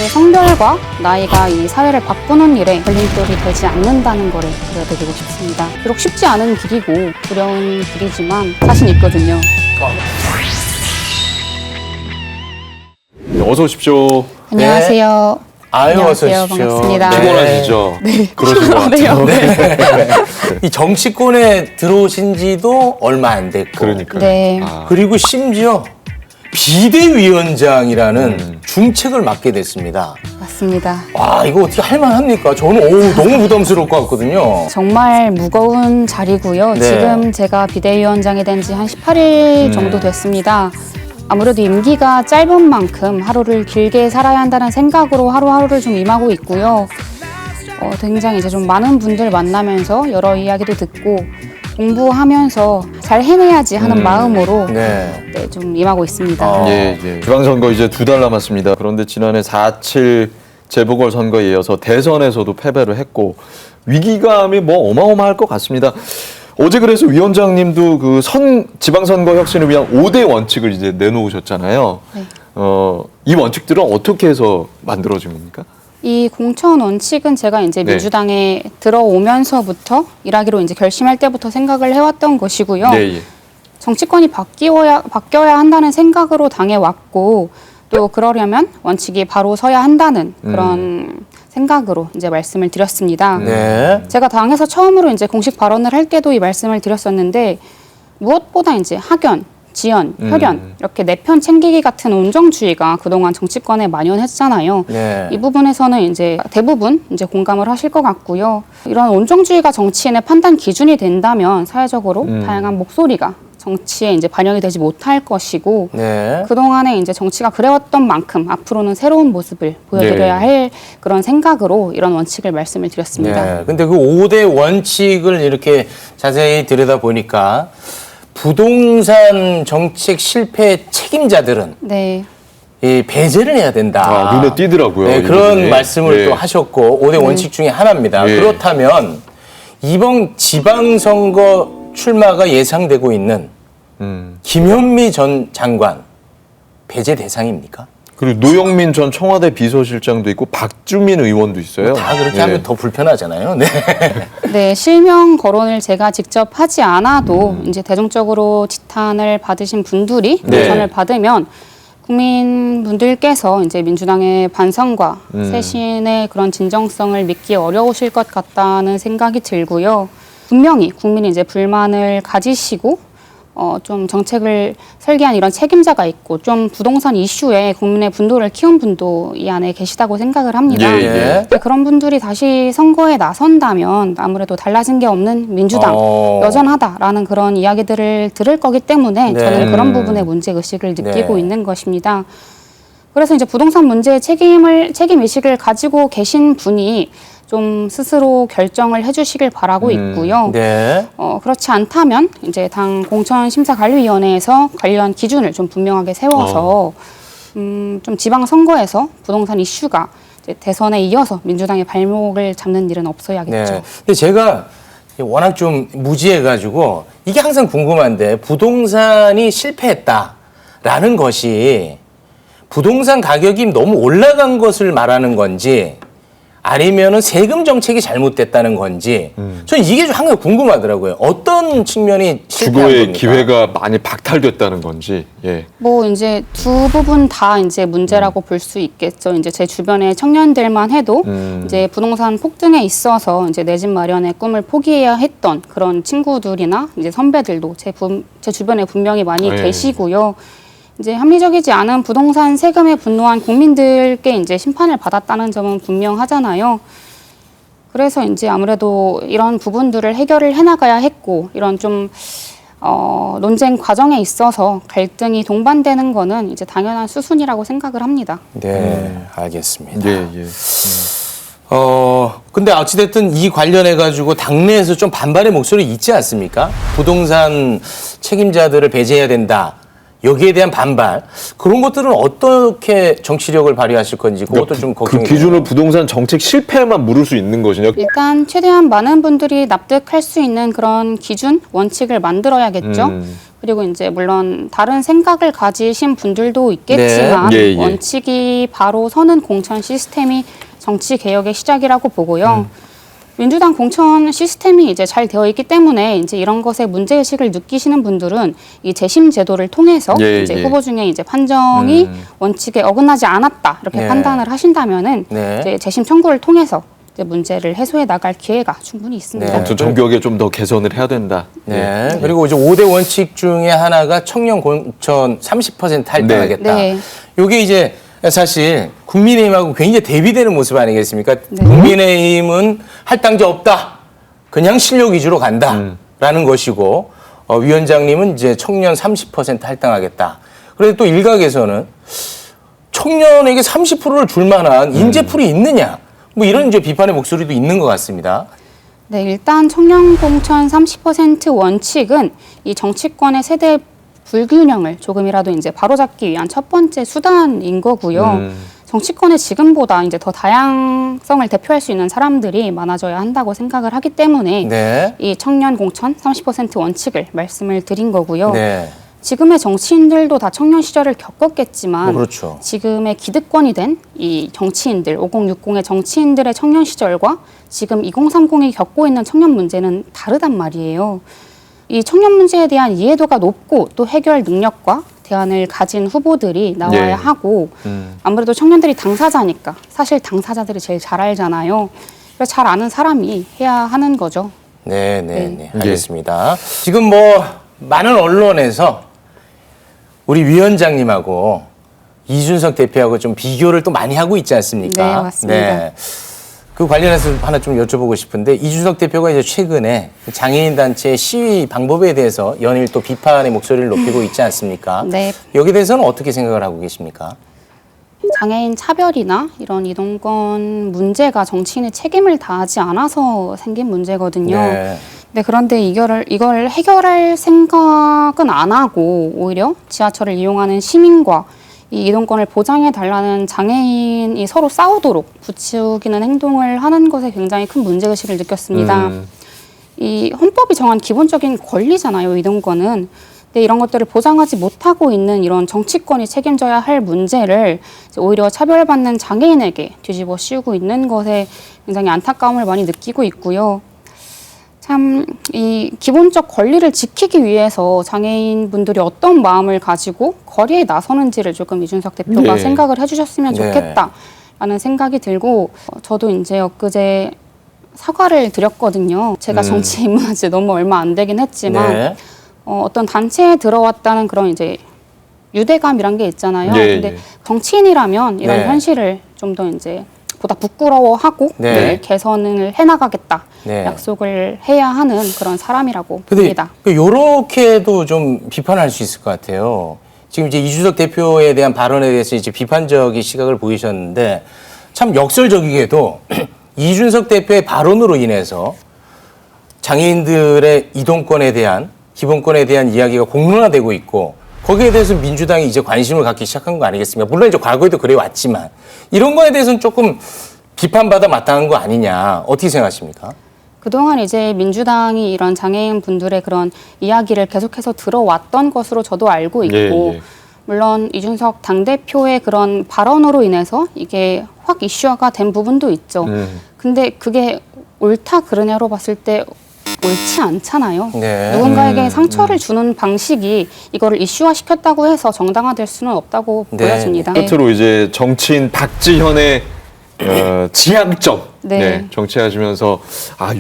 성별과 나이가 이 사회를 바꾸는 일에 걸림돌이 되지 않는다는 것을 보여드리고 싶습니다. 비록 쉽지 않은 길이고 두려운 길이지만 자신 있거든요. 어서 오십시오. 안녕하세요. 아유, 안녕하세요. 어서 오십시오. 반갑습니다. 피곤하시죠? 네. 그러신 것 같아요. 네. 이 정치권에 들어오신 지도 얼마 안 됐고. 그러니까요. 네. 그리고 심지어 비대위원장이라는 중책을 맡게 됐습니다. 맞습니다. 와, 이거 어떻게 할만합니까? 저는 너무 부담스러울 것 같거든요. 정말 무거운 자리고요. 네. 지금 제가 비대위원장이 된 지 한 18일 정도 됐습니다. 아무래도 임기가 짧은 만큼 하루를 길게 살아야 한다는 생각으로 하루하루를 좀 임하고 있고요. 굉장히 이제 좀 많은 분들 만나면서 여러 이야기도 듣고 공부하면서 잘 해내야지 하는 마음으로 네. 네, 좀 임하고 있습니다. 예. 지방선거 이제 2달 남았습니다. 그런데 지난해 4.7 재보궐선거에 이어서 대선에서도 패배를 했고 위기감이 뭐 어마어마할 것 같습니다. 어제 그래서 위원장님도 그 지방선거 혁신을 위한 5대 원칙을 이제 내놓으셨잖아요. 네. 이 원칙들은 어떻게 해서 만들어진 겁니까? 이 공천 원칙은 제가 이제 네. 민주당에 들어오면서부터 일하기로 이제 결심할 때부터 생각을 해왔던 것이고요. 네. 정치권이 바뀌어야 한다는 생각으로 당에 왔고 또 그러려면 원칙이 바로 서야 한다는 그런 생각으로 이제 말씀을 드렸습니다. 네. 제가 당에서 처음으로 이제 공식 발언을 할 때도 이 말씀을 드렸었는데 무엇보다 이제 학연, 지연, 혈연 이렇게 내 편 챙기기 같은 온정주의가 그동안 정치권에 만연했잖아요. 네. 이 부분에서는 이제 대부분 이제 공감을 하실 것 같고요. 이런 온정주의가 정치인의 판단 기준이 된다면 사회적으로 다양한 목소리가 정치에 이제 반영이 되지 못할 것이고 네. 그동안에 이제 정치가 그래왔던 만큼 앞으로는 새로운 모습을 보여드려야 할 그런 생각으로 이런 원칙을 말씀을 드렸습니다. 네. 근데 그 5대 원칙을 이렇게 자세히 들여다보니까 부동산 정책 실패 책임자들은 네. 이 배제를 해야 된다. 눈에 띄더라고요. 네, 이 그런 부분이. 말씀을 네. 또 하셨고 5대 원칙 중에 하나입니다. 네. 그렇다면 이번 지방선거 출마가 예상되고 있는 김현미 전 장관 배제 대상입니까? 그리고 노영민 전 청와대 비서실장도 있고 박주민 의원도 있어요. 다 그렇게 네. 하면 더 불편하잖아요. 네. 네, 실명 거론을 제가 직접 하지 않아도 이제 대중적으로 지탄을 받으신 분들이 네. 지탄을 받으면 국민분들께서 이제 민주당의 반성과 쇄신의 그런 진정성을 믿기 어려우실 것 같다는 생각이 들고요. 분명히 국민이 이제 불만을 가지시고 좀 정책을 설계한 이런 책임자가 있고 좀 부동산 이슈에 국민의 분노를 키운 분도 이 안에 계시다고 생각을 합니다. 예. 그런 분들이 다시 선거에 나선다면 아무래도 달라진 게 없는 민주당 여전하다라는 그런 이야기들을 들을 거기 때문에 네. 저는 그런 부분에 문제의식을 느끼고 네. 있는 것입니다. 그래서 이제 부동산 문제의 책임의식을 가지고 계신 분이 좀 스스로 결정을 해주시길 바라고 있고요. 네. 그렇지 않다면 이제 당 공천심사관리위원회에서 관련 기준을 좀 분명하게 세워서 좀 지방 선거에서 부동산 이슈가 이제 대선에 이어서 민주당의 발목을 잡는 일은 없어야겠죠. 네. 근데 제가 워낙 좀 무지해가지고 이게 항상 궁금한데 부동산이 실패했다라는 것이 부동산 가격이 너무 올라간 것을 말하는 건지 아니면은 세금 정책이 잘못됐다는 건지 저는 이게 좀 항상 궁금하더라고요. 어떤 측면이 실패한 주거의 겁니까? 기회가 많이 박탈됐다는 건지. 예. 뭐 이제 두 부분 다 이제 문제라고 볼 수 있겠죠. 이제 제 주변의 청년들만 해도 이제 부동산 폭등에 있어서 이제 내 집 마련의 꿈을 포기해야 했던 그런 친구들이나 이제 선배들도 제 주변에 분명히 많이 네. 계시고요. 이제 합리적이지 않은 부동산 세금에 분노한 국민들께 이제 심판을 받았다는 점은 분명하잖아요. 그래서 이제 아무래도 이런 부분들을 해결을 해나가야 했고 이런 좀 논쟁 과정에 있어서 갈등이 동반되는 거는 이제 당연한 수순이라고 생각을 합니다. 네, 알겠습니다. 예. 근데 어찌됐든 이 관련해가지고 당내에서 좀 반발의 목소리 있지 않습니까? 부동산 책임자들을 배제해야 된다. 여기에 대한 반발 그런 것들은 어떻게 정치력을 발휘하실 건지 그것도 좀 그 걱정이 기준을 돼요. 부동산 정책 실패만 물을 수 있는 것이냐? 일단 최대한 많은 분들이 납득할 수 있는 그런 기준, 원칙을 만들어야겠죠. 그리고 이제 물론 다른 생각을 가지신 분들도 있겠지만 네. 예, 예. 원칙이 바로 서는 공천 시스템이 정치 개혁의 시작이라고 보고요. 민주당 공천 시스템이 이제 잘 되어 있기 때문에 이제 이런 것에 문제 의식을 느끼시는 분들은 이 재심 제도를 통해서 예, 이제 예. 후보 중에 이제 판정이 원칙에 어긋나지 않았다 이렇게 네. 판단을 하신다면은 네. 이제 재심 청구를 통해서 이제 문제를 해소해 나갈 기회가 충분히 있습니다. 네. 아무튼 정교하게 좀 더 개선을 해야 된다. 네. 예. 그리고 이제 5대 원칙 중에 하나가 청년 공천 30% 할당하겠다. 네. 요게 이제 사실 국민의힘하고 굉장히 대비되는 모습 아니겠습니까? 네. 국민의힘은 할당제 없다. 그냥 실력 위주로 간다라는 것이고 위원장님은 이제 청년 30% 할당하겠다. 그런데 또 일각에서는 청년에게 30%를 줄 만한 인재풀이 있느냐. 뭐 이런 이제 비판의 목소리도 있는 것 같습니다. 네, 일단 청년 공천 30% 원칙은 이 정치권의 세대 불균형을 조금이라도 이제 바로잡기 위한 첫 번째 수단인 거고요. 정치권에 지금보다 이제 더 다양성을 대표할 수 있는 사람들이 많아져야 한다고 생각을 하기 때문에 네. 이 청년 공천 30% 원칙을 말씀을 드린 거고요. 네. 지금의 정치인들도 다 청년 시절을 겪었겠지만 그렇죠. 지금의 기득권이 된 이 정치인들, 5060의 정치인들의 청년 시절과 지금 2030이 겪고 있는 청년 문제는 다르단 말이에요. 이 청년 문제에 대한 이해도가 높고 또 해결 능력과 대안을 가진 후보들이 나와야 예. 하고 아무래도 청년들이 당사자니까 사실 당사자들이 제일 잘 알잖아요. 그래서 잘 아는 사람이 해야 하는 거죠. 네, 네, 네. 네. 알겠습니다. 지금 뭐 많은 언론에서 우리 위원장님하고 이준석 대표하고 좀 비교를 또 많이 하고 있지 않습니까? 네, 맞습니다. 그 관련해서 하나 좀 여쭤보고 싶은데 이준석 대표가 이제 최근에 장애인 단체 시위 방법에 대해서 연일 또 비판의 목소리를 높이고 있지 않습니까? 네. 여기에 대해서는 어떻게 생각을 하고 계십니까? 장애인 차별이나 이런 이동권 문제가 정치인의 책임을 다하지 않아서 생긴 문제거든요. 네. 네, 그런데 이걸 해결할 생각은 안 하고 오히려 지하철을 이용하는 시민과 이 이동권을 보장해 달라는 장애인이 서로 싸우도록 부추기는 행동을 하는 것에 굉장히 큰 문제의식을 느꼈습니다. 이 헌법이 정한 기본적인 권리잖아요, 이동권은. 근데 이런 것들을 보장하지 못하고 있는 이런 정치권이 책임져야 할 문제를 이제 오히려 차별받는 장애인에게 뒤집어 씌우고 있는 것에 굉장히 안타까움을 많이 느끼고 있고요. 참 이 기본적 권리를 지키기 위해서 장애인 분들이 어떤 마음을 가지고 거리에 나서는지를 조금 이준석 대표가 네. 생각을 해주셨으면 네. 좋겠다라는 생각이 들고 저도 이제 엊그제 사과를 드렸거든요. 제가 정치에 입문한 지 너무 얼마 안 되긴 했지만 네. 어떤 단체에 들어왔다는 그런 이제 유대감이란 게 있잖아요. 예, 근데 예. 정치인이라면 이런 네. 현실을 좀 더 이제 보다 부끄러워하고 네. 네, 개선을 해나가겠다 네. 약속을 해야 하는 그런 사람이라고 근데 봅니다. 요렇게도 좀 비판할 수 있을 것 같아요. 지금 이제 이준석 대표에 대한 발언에 대해서 이제 비판적인 시각을 보이셨는데 참 역설적이게도 이준석 대표의 발언으로 인해서 장애인들의 이동권에 대한 기본권에 대한 이야기가 공론화되고 있고 거기에 대해서 민주당이 이제 관심을 갖기 시작한 거 아니겠습니까? 물론 이제 과거에도 그래 왔지만 이런 거에 대해서는 조금 비판받아 마땅한 거 아니냐 어떻게 생각하십니까? 그동안 이제 민주당이 이런 장애인 분들의 그런 이야기를 계속해서 들어왔던 것으로 저도 알고 있고 예, 예. 물론 이준석 당대표의 그런 발언으로 인해서 이게 확 이슈화가 된 부분도 있죠. 근데 그게 옳다 그르냐로 봤을 때 옳지 않잖아요. 네. 누군가에게 상처를 주는 방식이 이거를 이슈화 시켰다고 해서 정당화될 수는 없다고 네. 보여집니다. 끝으로 이제 정치인 박지현의 지향점 네. 정치하시면서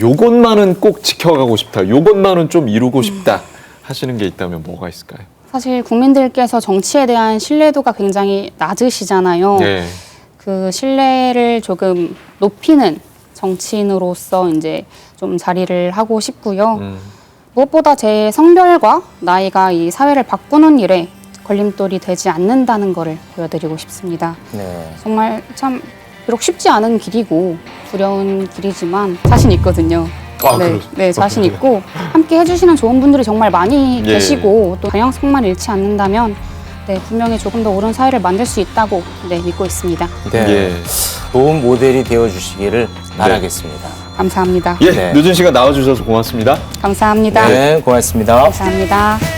요것만은 꼭 지켜가고 싶다, 요것만은 좀 이루고 싶다 하시는 게 있다면 뭐가 있을까요? 사실 국민들께서 정치에 대한 신뢰도가 굉장히 낮으시잖아요. 네. 그 신뢰를 조금 높이는 정치인으로서 이제 좀 자리를 하고 싶고요. 무엇보다 제 성별과 나이가 이 사회를 바꾸는 일에 걸림돌이 되지 않는다는 것을 보여드리고 싶습니다. 네. 정말 참 비록 쉽지 않은 길이고 두려운 길이지만 자신 있거든요. 네, 자신 있고 함께 해주시는 좋은 분들이 정말 많이 예. 계시고 또 방향성만 잃지 않는다면 네, 분명히 조금 더 옳은 사회를 만들 수 있다고 믿고 있습니다. 네. 예. 좋은 모델이 되어주시기를 바라겠습니다. 감사합니다. 예, 네. 늦은 시간 나와주셔서 고맙습니다. 감사합니다. 네, 고맙습니다. 감사합니다.